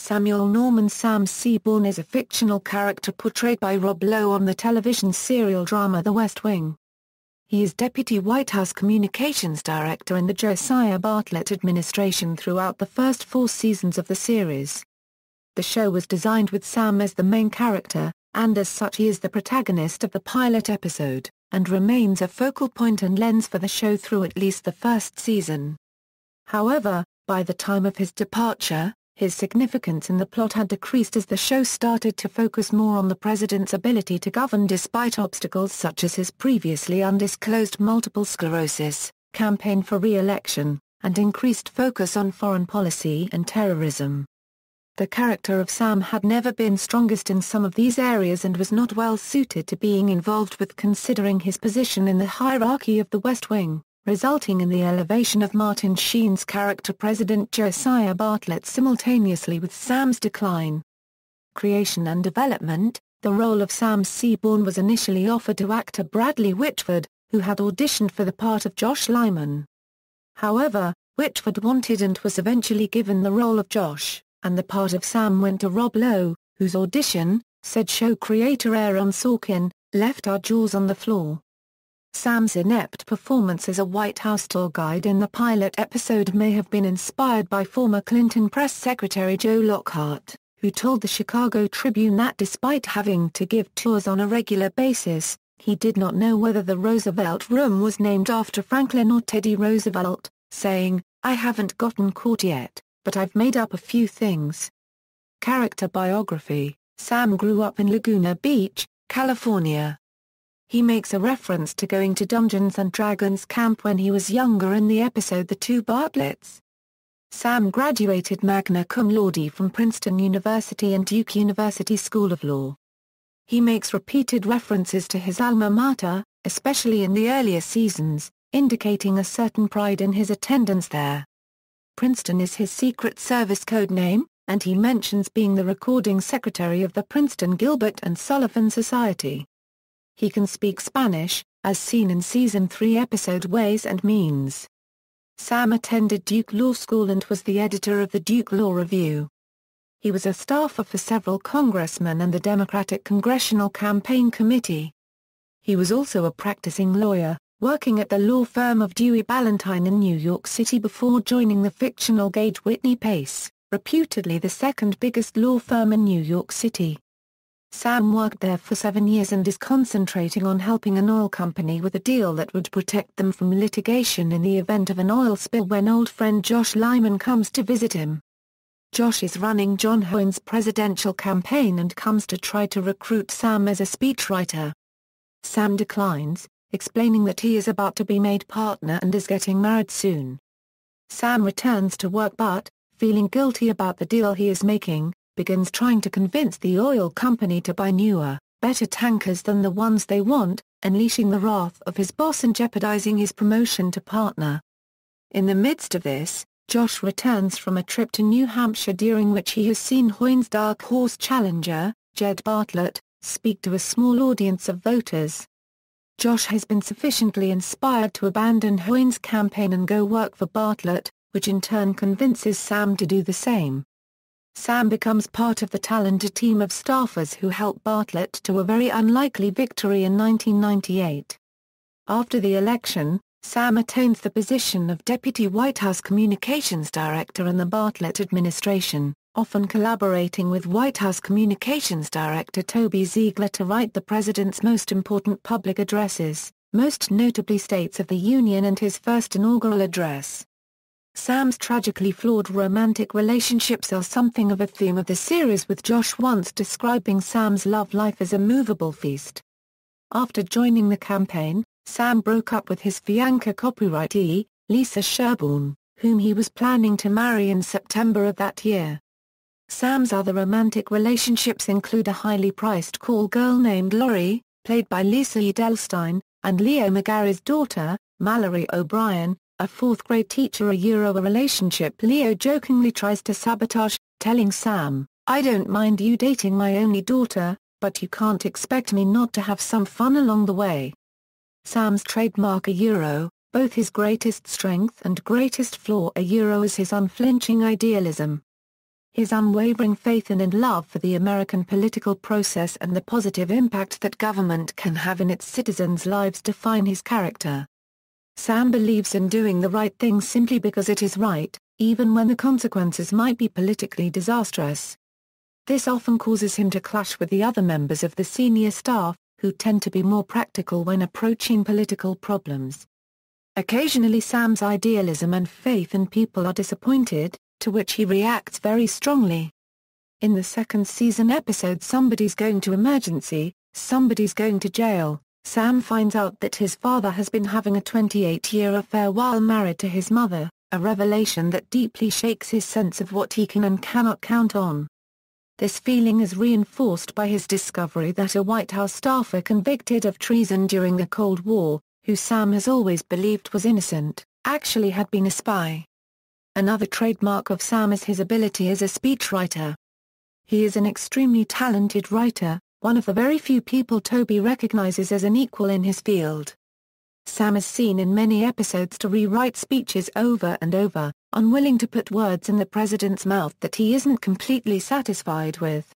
Samuel Norman Sam Seaborn is a fictional character portrayed by Rob Lowe on the television serial drama The West Wing. He is Deputy White House Communications Director in the Josiah Bartlet administration throughout the first 4 seasons of the series. The show was designed with Sam as the main character, and as such he is the protagonist of the pilot episode, and remains a focal point and lens for the show through at least the first season. However, by the time of his departure, his significance in the plot had decreased as the show started to focus more on the president's ability to govern despite obstacles such as his previously undisclosed multiple sclerosis, campaign for re-election, and increased focus on foreign policy and terrorism. The character of Sam had never been strongest in some of these areas and was not well suited to being involved with considering his position in the hierarchy of the West Wing, resulting in the elevation of Martin Sheen's character President Josiah Bartlet simultaneously with Sam's decline. Creation and development. The role of Sam Seaborn was initially offered to actor Bradley Whitford, who had auditioned for the part of Josh Lyman. However, Whitford wanted and was eventually given the role of Josh, and the part of Sam went to Rob Lowe, whose audition, said show creator Aaron Sorkin, left our jaws on the floor. Sam's inept performance as a White House tour guide in the pilot episode may have been inspired by former Clinton press secretary Joe Lockhart, who told the Chicago Tribune that despite having to give tours on a regular basis, he did not know whether the Roosevelt Room was named after Franklin or Teddy Roosevelt, saying, "I haven't gotten caught yet, but I've made up a few things." Character biography. Sam grew up in Laguna Beach, California. He makes a reference to going to Dungeons & Dragons camp when he was younger in the episode The Two Bartlets. Sam graduated magna cum laude from Princeton University and Duke University School of Law. He makes repeated references to his alma mater, especially in the earlier seasons, indicating a certain pride in his attendance there. Princeton is his Secret Service code name, and he mentions being the recording secretary of the Princeton Gilbert and Sullivan Society. He can speak Spanish, as seen in Season 3 episode Ways and Means. Sam attended Duke Law School and was the editor of the Duke Law Review. He was a staffer for several congressmen and the Democratic Congressional Campaign Committee. He was also a practicing lawyer, working at the law firm of Dewey Ballantine in New York City before joining the fictional Gage Whitney Pace, reputedly the second biggest law firm in New York City. Sam worked there for 7 years and is concentrating on helping an oil company with a deal that would protect them from litigation in the event of an oil spill when old friend Josh Lyman comes to visit him. Josh is running John Hoyne's presidential campaign and comes to try to recruit Sam as a speechwriter. Sam declines, explaining that he is about to be made partner and is getting married soon. Sam returns to work but, feeling guilty about the deal he is making, begins trying to convince the oil company to buy newer, better tankers than the ones they want, unleashing the wrath of his boss and jeopardizing his promotion to partner. In the midst of this, Josh returns from a trip to New Hampshire during which he has seen Hoyne's dark horse challenger, Jed Bartlet, speak to a small audience of voters. Josh has been sufficiently inspired to abandon Hoyne's campaign and go work for Bartlet, which in turn convinces Sam to do the same. Sam becomes part of the talented team of staffers who helped Bartlet to a very unlikely victory in 1998. After the election, Sam attains the position of Deputy White House Communications Director in the Bartlet administration, often collaborating with White House Communications Director Toby Ziegler to write the president's most important public addresses, most notably States of the Union and his first inaugural address. Sam's tragically flawed romantic relationships are something of a theme of the series, with Josh once describing Sam's love life as a movable feast. After joining the campaign, Sam broke up with his fiancée copywritee, Lisa Sherborne, whom he was planning to marry in September of that year. Sam's other romantic relationships include a highly priced call girl named Lori, played by Lisa Edelstein, and Leo McGarry's daughter, Mallory O'Brien, a fourth-grade teacher. A relationship Leo jokingly tries to sabotage, telling Sam, "I don't mind you dating my only daughter, but you can't expect me not to have some fun along the way." Sam's trademark both his greatest strength and greatest flaw is his unflinching idealism. His unwavering faith in and love for the American political process and the positive impact that government can have in its citizens' lives define his character. Sam believes in doing the right thing simply because it is right, even when the consequences might be politically disastrous. This often causes him to clash with the other members of the senior staff, who tend to be more practical when approaching political problems. Occasionally Sam's idealism and faith in people are disappointed, to which he reacts very strongly. In the second season episode Somebody's Going to Emergency, Somebody's Going to Jail, Sam finds out that his father has been having a 28-year affair while married to his mother, a revelation that deeply shakes his sense of what he can and cannot count on. This feeling is reinforced by his discovery that a White House staffer convicted of treason during the Cold War, who Sam has always believed was innocent, actually had been a spy. Another trademark of Sam is his ability as a speechwriter. He is an extremely talented writer, one of the very few people Toby recognizes as an equal in his field. Sam is seen in many episodes to rewrite speeches over and over, unwilling to put words in the president's mouth that he isn't completely satisfied with.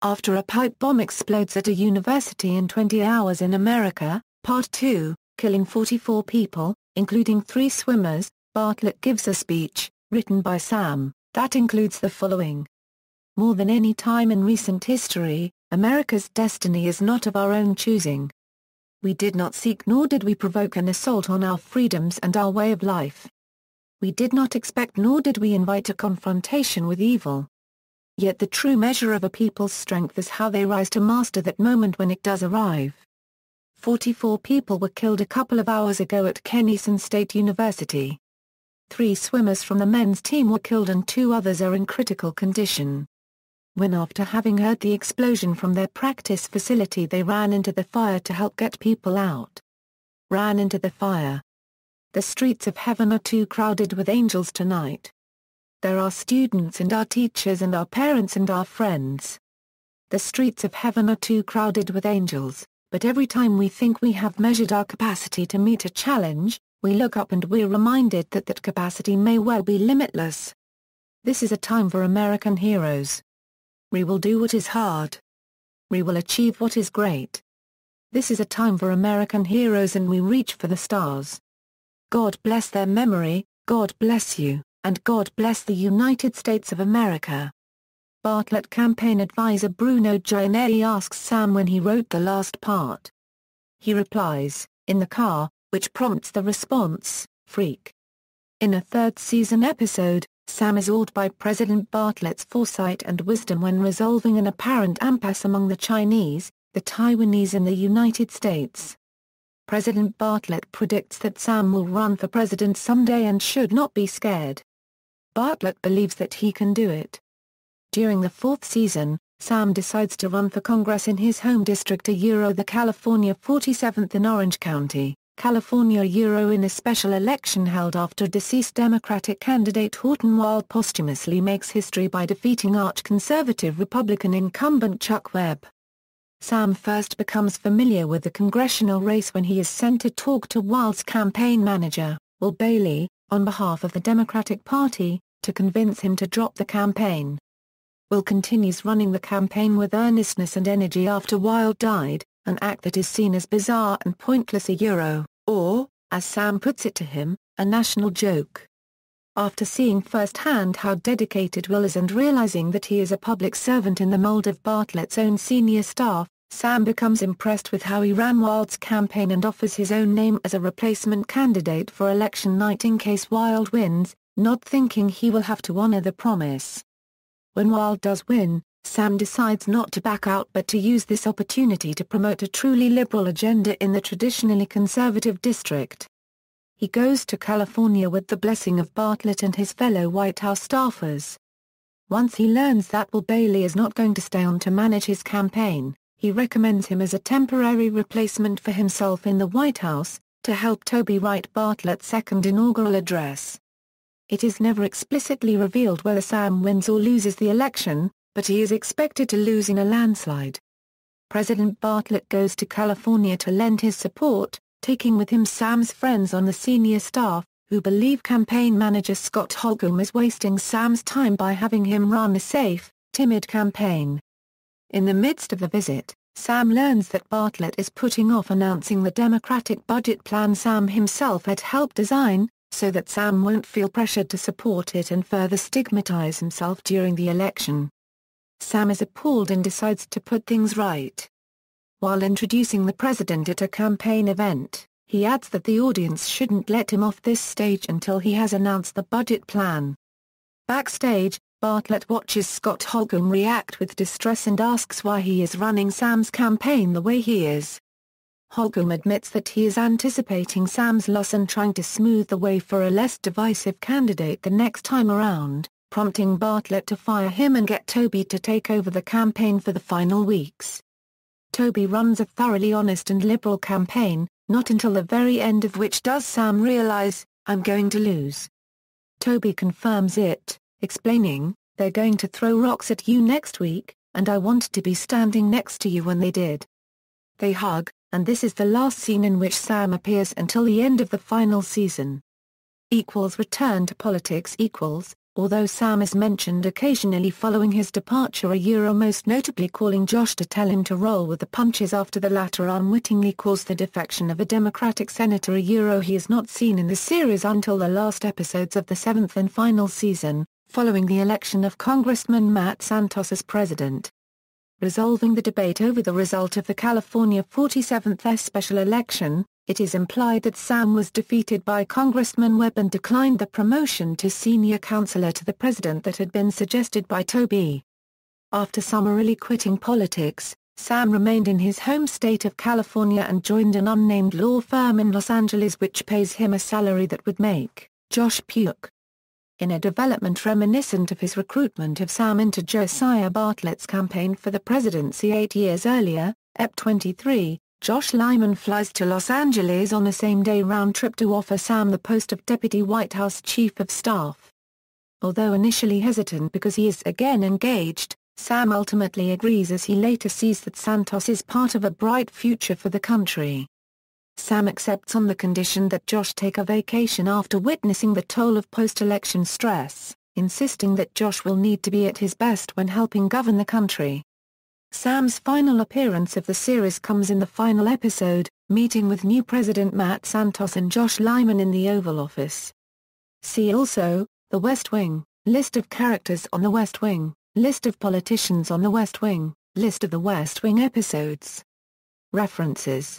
After a pipe bomb explodes at a university in 20 Hours in America, Part 2, killing 44 people, including 3 swimmers, Bartlet gives a speech, written by Sam, that includes the following. More than any time in recent history, America's destiny is not of our own choosing. We did not seek nor did we provoke an assault on our freedoms and our way of life. We did not expect nor did we invite a confrontation with evil. Yet the true measure of a people's strength is how they rise to master that moment when it does arrive. 44 people were killed a couple of hours ago at Kennesaw State University. 3 swimmers from the men's team were killed and 2 others are in critical condition. When after having heard the explosion from their practice facility they ran into the fire to help get people out. Ran into the fire. The streets of heaven are too crowded with angels tonight. There are students and our teachers and our parents and our friends. The streets of heaven are too crowded with angels, but every time we think we have measured our capacity to meet a challenge, we look up and we're reminded that that capacity may well be limitless. This is a time for American heroes. We will do what is hard. We will achieve what is great. This is a time for American heroes and we reach for the stars. God bless their memory, God bless you, and God bless the United States of America. Bartlet campaign advisor Bruno Gianelli asks Sam when he wrote the last part. He replies, in the car, which prompts the response, freak. In a third season episode, Sam is awed by President Bartlet's foresight and wisdom when resolving an apparent impasse among the Chinese, the Taiwanese and the United States. President Bartlet predicts that Sam will run for president someday and should not be scared. Bartlet believes that he can do it. During the 4th season, Sam decides to run for Congress in his home district the California 47th in Orange County, California in a special election held after deceased Democratic candidate Horton Wilde posthumously makes history by defeating arch-conservative Republican incumbent Chuck Webb. Sam first becomes familiar with the congressional race when he is sent to talk to Wilde's campaign manager, Will Bailey, on behalf of the Democratic Party, to convince him to drop the campaign. Will continues running the campaign with earnestness and energy after Wilde died, an act that is seen as bizarre and pointless or, as Sam puts it to him, a national joke. After seeing firsthand how dedicated Will is and realizing that he is a public servant in the mold of Bartlet's own senior staff, Sam becomes impressed with how he ran Wilde's campaign and offers his own name as a replacement candidate for election night in case Wilde wins, not thinking he will have to honor the promise. When Wilde does win, Sam decides not to back out but to use this opportunity to promote a truly liberal agenda in the traditionally conservative district. He goes to California with the blessing of Bartlet and his fellow White House staffers. Once he learns that Will Bailey is not going to stay on to manage his campaign, he recommends him as a temporary replacement for himself in the White House, to help Toby write Bartlet's second inaugural address. It is never explicitly revealed whether Sam wins or loses the election, but he is expected to lose in a landslide. President Bartlet goes to California to lend his support, taking with him Sam's friends on the senior staff, who believe campaign manager Scott Holcomb is wasting Sam's time by having him run a safe, timid campaign. In the midst of the visit, Sam learns that Bartlet is putting off announcing the Democratic budget plan Sam himself had helped design, so that Sam won't feel pressured to support it and further stigmatize himself during the election. Sam is appalled and decides to put things right. While introducing the president at a campaign event, he adds that the audience shouldn't let him off this stage until he has announced the budget plan. Backstage, Bartlet watches Scott Holcomb react with distress and asks why he is running Sam's campaign the way he is. Holcomb admits that he is anticipating Sam's loss and trying to smooth the way for a less divisive candidate the next time around, prompting Bartlet to fire him and get Toby to take over the campaign for the final weeks. Toby runs a thoroughly honest and liberal campaign, not until the very end of which does Sam realize, "I'm going to lose." Toby confirms it, explaining, "They're going to throw rocks at you next week, and I wanted to be standing next to you when they did." They hug, and this is the last scene in which Sam appears until the end of the final season. Return to politics. Although Sam is mentioned occasionally following his departure, most notably calling Josh to tell him to roll with the punches after the latter unwittingly caused the defection of a Democratic senator. He is not seen in the series until the last episodes of the 7th and final season, following the election of Congressman Matt Santos as president. Resolving the debate over the result of the California 47th special election, it is implied that Sam was defeated by Congressman Webb and declined the promotion to senior counselor to the president that had been suggested by Toby. After summarily quitting politics, Sam remained in his home state of California and joined an unnamed law firm in Los Angeles which pays him a salary that would make Josh puke. In a development reminiscent of his recruitment of Sam into Josiah Bartlet's campaign for the presidency 8 years earlier, Ep 23, Josh Lyman flies to Los Angeles on a same-day round trip to offer Sam the post of Deputy White House Chief of Staff. Although initially hesitant because he is again engaged, Sam ultimately agrees as he later sees that Santos is part of a bright future for the country. Sam accepts on the condition that Josh take a vacation after witnessing the toll of post-election stress, insisting that Josh will need to be at his best when helping govern the country. Sam's final appearance of the series comes in the final episode, meeting with new President Matt Santos and Josh Lyman in the Oval Office. See also, The West Wing, List of characters on The West Wing, List of politicians on The West Wing, List of The West Wing episodes. References